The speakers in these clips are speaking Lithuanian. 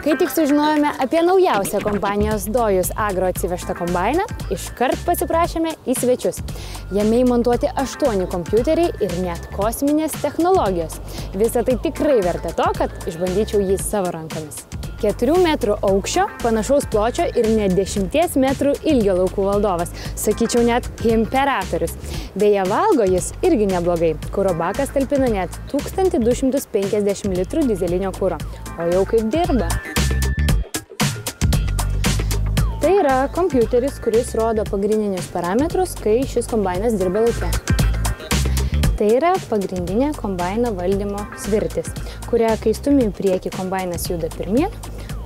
Kai tik sužinojome apie naujausią kompanijos Dojus Agro atsivežtą kombainą, iškart pasiprašėme į svečius. Jame įmontuoti 8 kompiuteriai ir net kosminės technologijos. Visa tai tikrai verta to, kad išbandyčiau jį savo rankomis. 4 metrų aukščio, panašaus pločio ir net 10 metrų ilgio laukų valdovas. Sakyčiau, net imperatorius. Beje, valgo jis irgi neblogai. Kuro bakas talpina net 1250 litrų dizelinio kuro. O jau kaip dirba. Tai yra kompiuteris, kuris rodo pagrindinius parametrus, kai šis kombainas dirba lauke. Tai yra pagrindinė kombaino valdymo svirtis, kurią kai stumi į priekį kombainas juda pirmyn,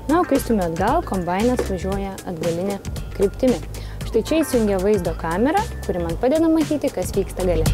na, o kai stumi atgal, kombainas važiuoja atgalinė kryptimi. Štai čia įsijungia vaizdo kamera, kuri man padeda matyti, kas vyksta gale.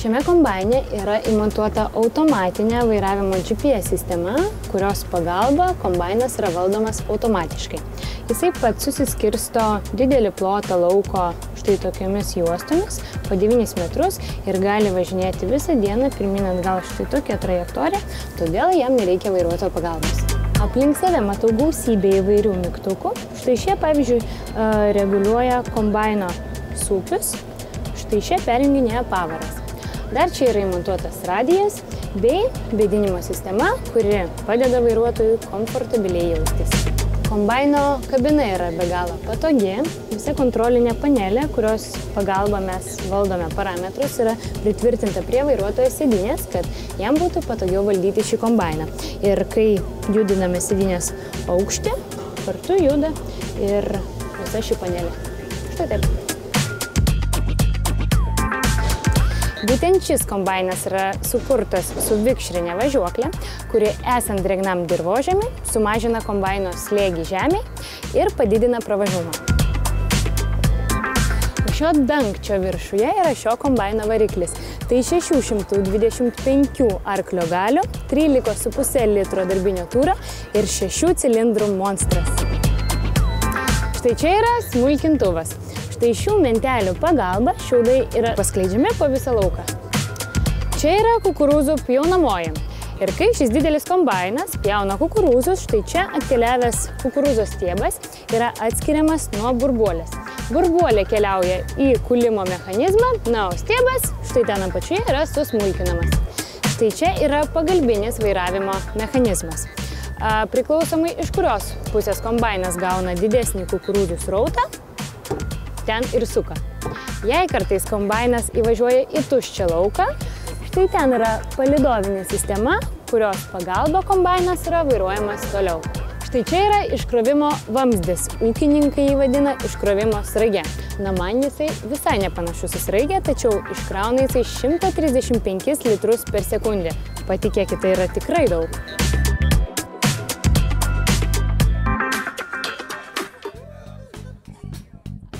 Šiame kombaine yra įmontuota automatinė vairavimo GPS sistema, kurios pagalba kombainas yra valdomas automatiškai. Jisai pats susiskirsto didelį plotą lauko štai tokiamis juostomis po 9 metrus ir gali važinėti visą dieną pirmyn atgal štai tokią trajektoriją, todėl jam nereikia vairuotojo pagalbos. Aplink save matau gausybę įvairių mygtukų. Štai šie, pavyzdžiui, reguliuoja kombaino sūkius, štai šie perjunginėja pavaras. Dar čia yra įmontuotas radijas bei vėdinimo sistema, kuri padeda vairuotojui komfortabiliai jaustis. Kombaino kabina yra be galo patogi. Visa kontrolinė panelė, kurios pagalba mes valdome parametrus, yra pritvirtinta prie vairuotojo sėdynės, kad jam būtų patogiau valdyti šį kombainą. Ir kai judiname sėdynės aukštį, kartu juda ir visa ši panelė. Štai taip. Būtent šis kombainas yra sukurtas su vikšrinė važiuoklė, kuri esant drėgnam dirvožemiui sumažina kombaino slėgį žemėje ir padidina pravažumą. Šio dangčio viršuje yra šio kombaino variklis. Tai 625 arklio galių, 13,5 litro darbinio tūrio ir 6 cilindrų monstras. Štai čia yra smulkintuvas. Štai šių mentelių pagalba šiaudai yra paskleidžiami po visą lauką. Čia yra kukurūzų pjaunamoji. Ir kai šis didelis kombainas pjauna kukurūzus, štai čia atkeliavęs kukurūzos stiebas yra atskiriamas nuo burbuolės. Burbuolė keliauja į kūlimo mechanizmą, na, o stiebas štai ten apačioje yra susmulkinamas. Štai čia yra pagalbinis vairavimo mechanizmas. Priklausomai iš kurios pusės kombainas gauna didesnį kukurūzų srautą, ten ir suka. Jei kartais kombainas įvažiuoja į tuščią lauką, štai ten yra palydovinė sistema, kurios pagalba kombainas yra vairuojamas toliau. Štai čia yra iškrovimo vamzdis. Ūkininkai jį vadina iškrovimo sraige. Na, man jisai visai nepanašus į sraigę, tačiau iškrauna jisai 135 litrus per sekundę. Patikėkit, tai yra tikrai daug.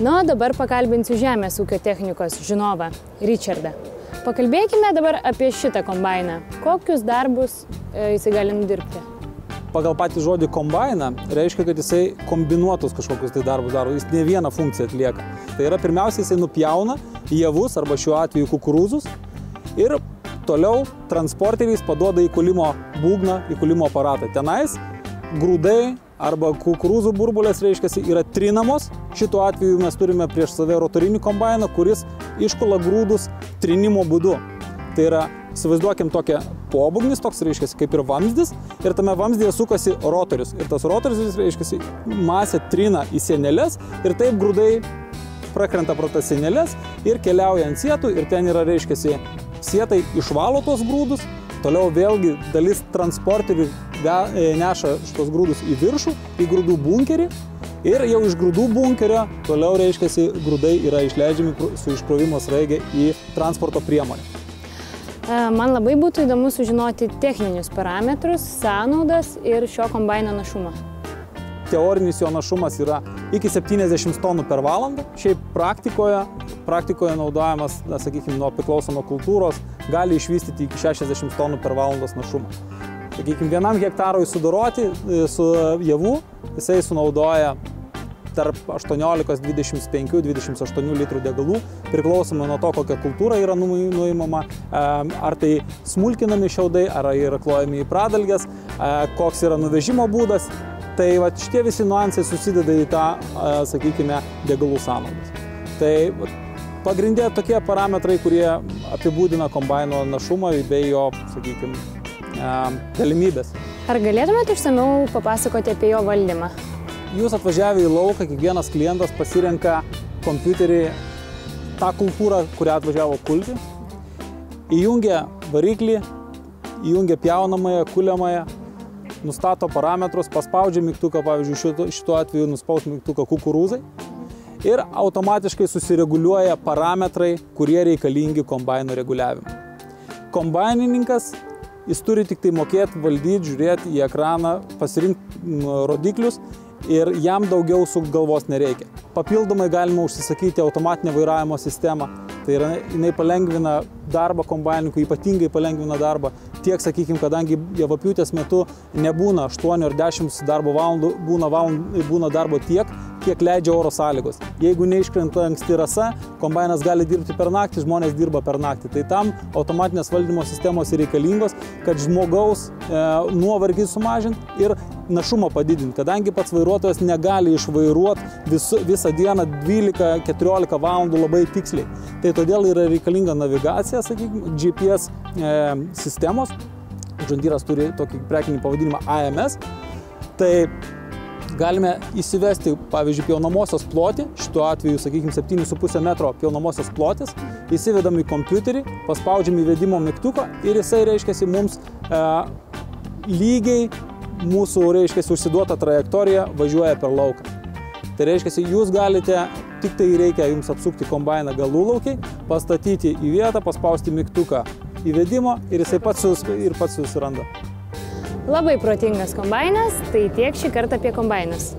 Na, o dabar pakalbinsiu žemės ūkio technikos žinovą Richardą. Pakalbėkime dabar apie šitą kombainą. Kokius darbus jisai gali nudirbti? Pagal patį žodį kombainą reiškia, kad jisai kombinuotus kažkokius tai darbus daro. Jis ne vieną funkciją atlieka. Tai yra pirmiausia, jisai nupjauna javus arba šiuo atveju kukurūzus ir toliau transporteriais paduoda į kūlimo būgną, į kūlimo aparatą. Tenais grūdai arba kukurūzų burbulės, reiškia, yra trinamos. Šituo atveju mes turime prieš save rotorinį kombainą, kuris iškula grūdus trinimo būdu. Tai yra, įsivaizduokim tokią pobūgnis, toks, reiškia, kaip ir vamzdis, ir tame vamzdyje sukasi rotorius. Ir tas rotorius, reiškia, masę trina į sienelės ir taip grūdai prakrenta pro tas sienelės ir keliauja ant sietų ir ten yra, reiškia, sietai išvalo tos grūdus. Toliau vėlgi dalis transporterių neša šitos grūdus į viršų, į grūdų bunkerį ir jau iš grūdų bunkerio toliau, reiškia, grūdai yra išleidžiami su iškrovimo sraige į transporto priemonę. Man labai būtų įdomu sužinoti techninius parametrus, sąnaudas ir šio kombaino našumą. Teorinis jo našumas yra iki 70 tonų per valandą. Šiaip praktikoje naudojamas, sakykime, nuo priklausomo kultūros, gali išvystyti iki 60 tonų per valandos našumą. Sakykime, vienam hektarui sudoroti su javų, jisai sunaudoja tarp 18, 25, 28 litrų degalų, priklausomai nuo to, kokia kultūra yra nuimama, ar tai smulkinami šiaudai, ar yra klojami į pradalges, koks yra nuvežimo būdas. Tai va, šitie visi niuansai susideda į tą, sakykime, degalų sąnaudas. Tai pagrindė tokie parametrai, kurie apibūdina kombaino našumą bei jo, sakykime, galimybės. Ar galėtumėte išsamiau papasakoti apie jo valdymą? Jūs atvažiavę į lauką, kiekvienas klientas pasirenka kompiuterį, tą kultūrą, kurią atvažiavo kulti, įjungia variklį, įjungia pjaunamąją, kuliamąją, nustato parametrus, paspaudžia mygtuką, pavyzdžiui, šituo atveju nuspaus mygtuką kukurūzai ir automatiškai susireguliuoja parametrai, kurie reikalingi kombaino reguliavimui. Kombainininkas, jis turi tik tai mokėti valdyti, žiūrėti į ekraną, pasirinkti rodiklius ir jam daugiau suk galvos nereikia. Papildomai galima užsisakyti automatinę vairavimo sistemą. Tai yra, jinai palengvina darbą kombaininkui, ypatingai palengvina darbą. Tiek, sakykime, kadangi javapjūtės metu nebūna 8 ar 10 darbo valandų, būna darbo tiek, kiek leidžia oro sąlygos. Jeigu neiškrenta anksti rasa, kombainas gali dirbti per naktį, žmonės dirba per naktį. Tai tam automatinės valdymo sistemos yra reikalingos, kad žmogaus nuovargį sumažinti ir našumą padidinti, kadangi pats vairuotojas negali išvairuoti visą dieną 12-14 valandų labai tiksliai. Tai todėl yra reikalinga navigacija, sakykime, GPS sistemos. John Deere'as turi tokį prekinį pavadinimą AMS. Tai galime įsivesti, pavyzdžiui, pjaunamosios plotį, šituo atveju, sakykime, 7,5 metro pjaunamosios plotis, įsivedam į kompiuterį, paspaudžiam įvedimo mygtuką ir jisai, reiškiasi, mums lygiai mūsų, reiškiasi, užsiduota trajektorija važiuoja per lauką. Tai reiškiasi, jūs galite, tik tai reikia jums apsukti kombainą galūlaukiai, pastatyti į vietą, paspausti mygtuką įvedimo ir jisai pats susiranda. Labai protingas kombainas, tai tiek šį kartą apie kombainus.